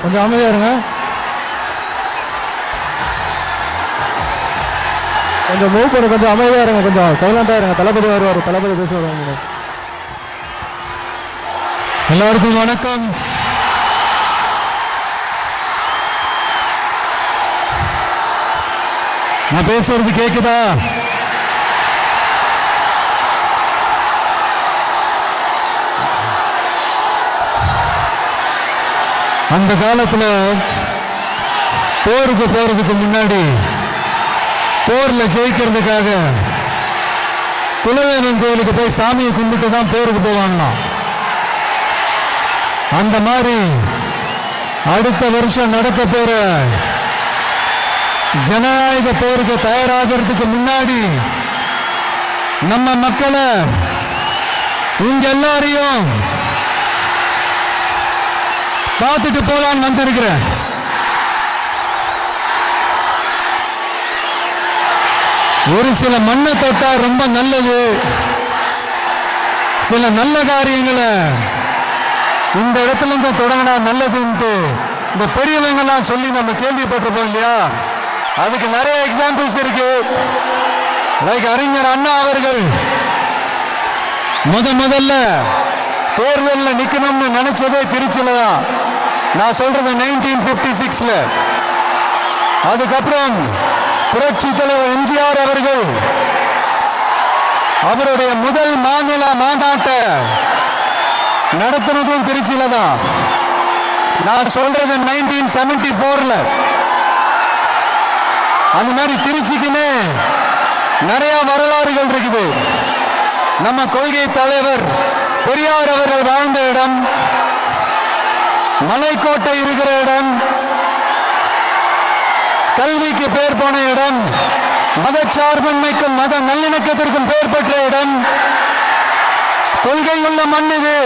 கொஞ்சம் அமைதியா இருங்க. கொஞ்சம் மூவ் பண்ண, கொஞ்சம் அமைதியா இருங்க, கொஞ்சம் சைலண்டா இருங்க. தளபதி வருவார், தளபதி பேச வருவாங்க. எல்லாருக்கும் வணக்கம். நான் பேசுறது கேக்குதா? அந்த காலத்துல போருக்கு போறதுக்கு முன்னாடி போர்ல ஜெயிக்கிறதுக்காக குலதெய்வம் கோயிலுக்கு போய் சாமியை கும்பிட்டு தான் போருக்கு போவாங்களாம். அந்த மாதிரி அடுத்த வருஷம் நடக்க போற ஜனநாயக போருக்கு தயாராகிறதுக்கு முன்னாடி நம்ம மக்களை உங்க எல்லாரையும் பார்த்துட்டு போலான்னு வந்திருக்கிறேன். ஒரு சில மண்ணை தொட்டா ரொம்ப நல்லது, சில நல்ல காரியங்களை இந்த இடத்துல இருந்து தொடங்கினா நல்லதுன்ட்டு இந்த பெரியவங்கெல்லாம் சொல்லி நம்ம கேள்விப்பட்டிருப்போம் இல்லையா? அதுக்கு நிறைய எக்ஸாம்பிள்ஸ் இருக்கு. லைக் அறிஞர் அண்ணா அவர்கள் முதல்ல தேர்தலில் நிக்கணும்னு நினைச்சதே திருச்சியில தான். நான் சொல்றது 1956ல. அதுக்கப்புறம் புரட்சி தலைவர் எம்ஜிஆர் அவர்கள் அவருடைய முதல் மாநில மாநாட்டை நடத்தினதும் திருச்சியில தான். நான் சொல்றது 1974ல. அந்த மாதிரி திருச்சிக்குன்னு நிறைய வரலாறுகள் இருக்குது. நம்ம கொள்கை தலைவர் பெரியார் அவர்கள் வாழ்ந்த இடம், மலைக்கோட்டை இருக்கிற இடம், கல்விக்கு பேர் போன இடம், மதச்சார்பின்மைக்கும் மத நல்லிணக்கத்திற்கும் பெயர் பெற்ற இடம், கொள்கை உள்ள மண் இது.